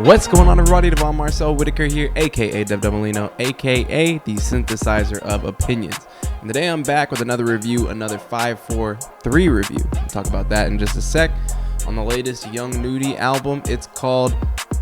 What's going on, everybody? Devon Marcel Whitaker here, aka Dev Del Molino, aka the synthesizer of opinions. And today I'm back with another review, another 543 review. We'll talk about that in just a sec. On the latest Young Nudy album, it's called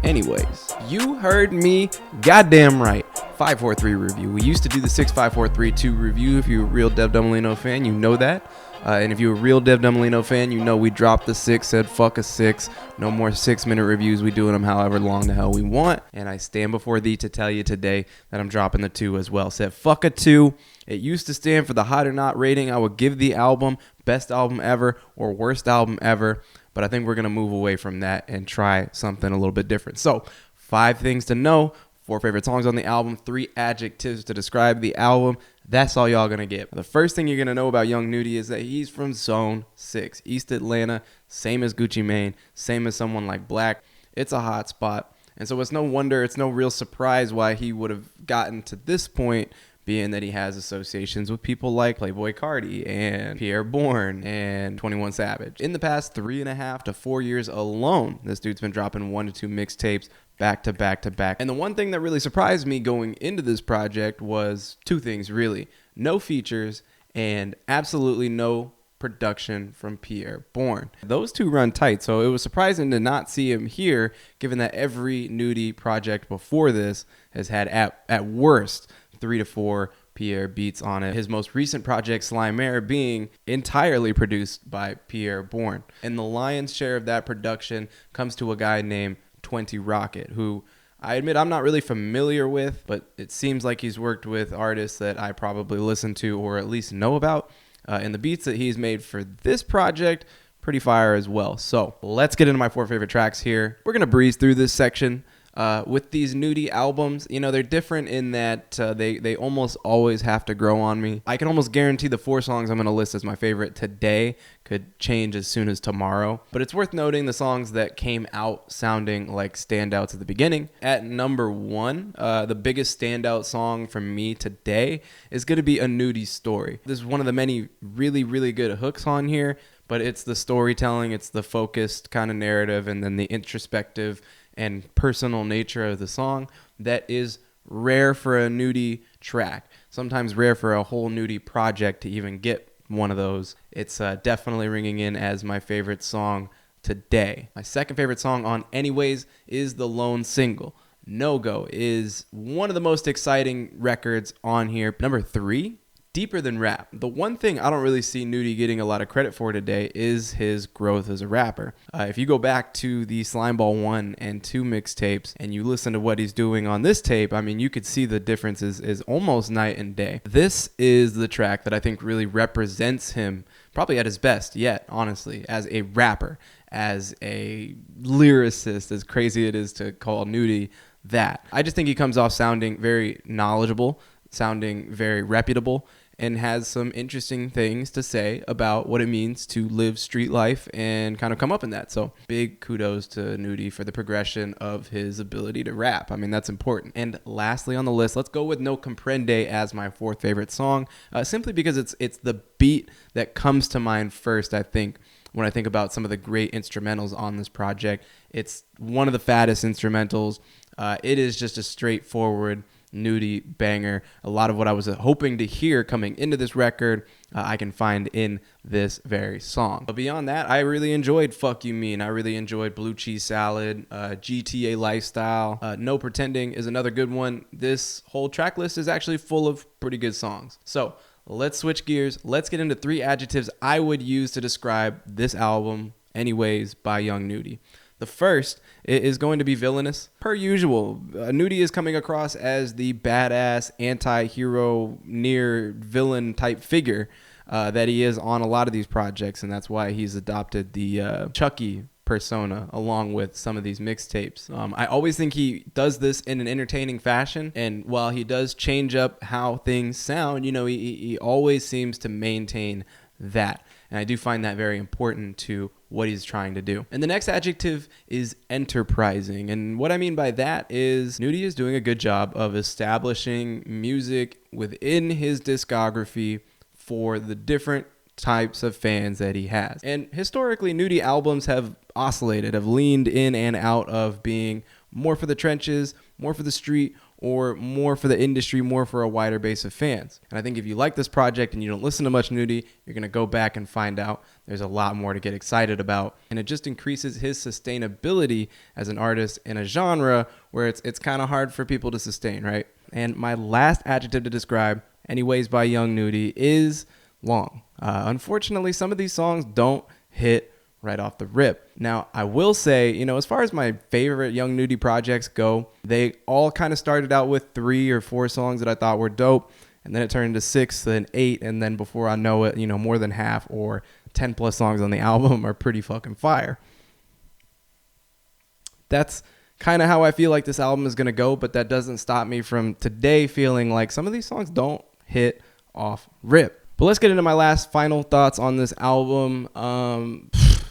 Anyways. You heard me goddamn right. 543 review. We used to do the 65432 review. If you're a real Dev Del Molino fan, you know that. And if you're a real Dev Del Molino fan, you know we dropped the 6, said fuck a 6. No more 6-minute reviews. We doing them however long the hell we want. And I stand before thee to tell you today that I'm dropping the 2 as well. Said fuck a 2. It used to stand for the hot or not rating I would give the album, best album ever or worst album ever. But I think we're going to move away from that and try something a little bit different. So 5 things to know, 4 favorite songs on the album, 3 adjectives to describe the album. That's all y'all gonna get. The first thing you're gonna know about Young Nudy is that he's from Zone 6, East Atlanta, same as Gucci Mane, same as someone like Black. It's a hot spot. And so it's no wonder, it's no real surprise why he would have gotten to this point, being that he has associations with people like Playboi Carti and Pierre Bourne and 21 Savage. In the past 3.5 to 4 years alone, this dude's been dropping 1 to 2 mixtapes back to back to back. And the one thing that really surprised me going into this project was 2 things, really. No features and absolutely no production from Pierre Bourne. Those 2 run tight, so it was surprising to not see him here, given that every Nudy project before this has had at worst 3 to 4 Pierre beats on it. His most recent project, Slimeball, being entirely produced by Pierre Bourne. And the lion's share of that production comes to a guy named 20 Rocket, who I admit I'm not really familiar with, but it seems like he's worked with artists that I probably listen to or at least know about. And the beats that he's made for this project, pretty fire as well. So let's get into my 4 favorite tracks here. We're going to breeze through this section. With these Nudy albums, you know, they're different in that they almost always have to grow on me. I can almost guarantee the 4 songs I'm going to list as my favorite today could change as soon as tomorrow. But it's worth noting the songs that came out sounding like standouts at the beginning. At number 1, the biggest standout song from me today is going to be A Nudy Story. This is one of the many really, really good hooks on here, but it's the storytelling, it's the focused kind of narrative, and then the introspective and personal nature of the song that is rare for a Nudy track. Sometimes rare for a whole Nudy project to even get one of those. It's definitely ringing in as my favorite song today. My second favorite song on Anyways is the lone single. No Go is one of the most exciting records on here. Number 3, Deeper Than Rap. The one thing I don't really see Nudy getting a lot of credit for today is his growth as a rapper. If you go back to the Slimeball 1 and 2 mixtapes and you listen to what he's doing on this tape, I mean, you could see the difference is almost night and day. This is the track that I think really represents him probably at his best yet, honestly, as a rapper, as a lyricist, as crazy it is to call Nudy that. I just think he comes off sounding very knowledgeable, sounding very reputable, and has some interesting things to say about what it means to live street life and kind of come up in that. So big kudos to Nudy for the progression of his ability to rap. I mean, that's important. And lastly on the list, let's go with No Comprende as my 4th favorite song, simply because it's the beat that comes to mind first, I think, when I think about some of the great instrumentals on this project. It's one of the fattest instrumentals. It is just a straightforward Nudy banger. A lot of what I was hoping to hear coming into this record, I can find in this very song. But beyond that, I really enjoyed Fuck You Mean. I really enjoyed Blue Cheese Salad, GTA Lifestyle. No Pretending is another good one. This whole track list is actually full of pretty good songs. So let's switch gears. Let's get into 3 adjectives I would use to describe this album, Anyways, by Young Nudy. The first is going to be villainous. Per usual, Nudy is coming across as the badass, anti-hero, near villain type figure that he is on a lot of these projects, and that's why he's adopted the Chucky persona along with some of these mixtapes. I always think he does this in an entertaining fashion, and while he does change up how things sound, you know, he always seems to maintain that. And I do find that very important to what he's trying to do. And the next adjective is enterprising. And what I mean by that is Nudy is doing a good job of establishing music within his discography for the different types of fans that he has. And historically, Nudy albums have oscillated, have leaned in and out of being more for the trenches, more for the street, or more for the industry, more for a wider base of fans. And I think if you like this project and you don't listen to much Nudy, you're going to go back and find out there's a lot more to get excited about. And it just increases his sustainability as an artist in a genre where it's kind of hard for people to sustain, right? And my last adjective to describe Anyways by Young Nudy is long. Unfortunately, some of these songs don't hit right off the rip. Now, I will say, as far as my favorite Young Nudy projects go, they all kind of started out with 3 or 4 songs that I thought were dope, and then it turned into 6, then 8, and then before I know it, more than half or 10 plus songs on the album are pretty fucking fire. That's kind of how I feel like this album is going to go, but that doesn't stop me from today feeling like some of these songs don't hit off rip. But let's get into my last final thoughts on this album.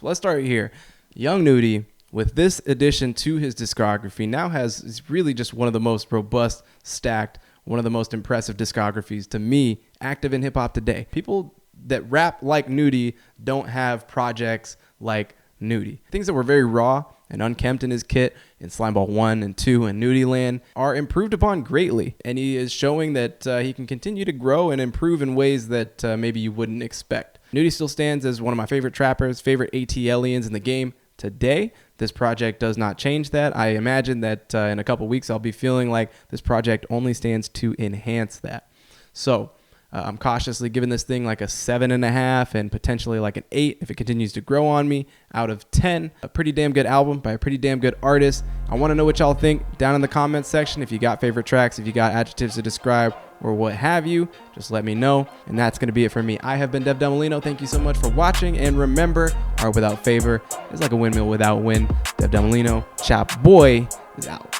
Let's start here. Young Nudy, with this addition to his discography, now is really just one of the most robust, stacked, one of the most impressive discographies to me active in hip hop today. People that rap like Nudy don't have projects like Nudy. Things that were very raw and unkempt in his kit in Slimeball 1 and 2 and Nudy Land are improved upon greatly. And he is showing that he can continue to grow and improve in ways that maybe you wouldn't expect. Nudy still stands as one of my favorite trappers, favorite ATLians in the game today. This project does not change that. I imagine that in a couple weeks I'll be feeling like this project only stands to enhance that. So I'm cautiously giving this thing like a 7.5 and potentially like an 8 if it continues to grow on me out of 10. A pretty damn good album by a pretty damn good artist. I want to know what y'all think down in the comments section. If you got favorite tracks, if you got adjectives to describe or what have you, just let me know. And that's going to be it for me. I have been Dev Del Molino. Thank you so much for watching. And remember, art without favor is like a windmill without wind. Dev Del Molino, Chap Boy is out.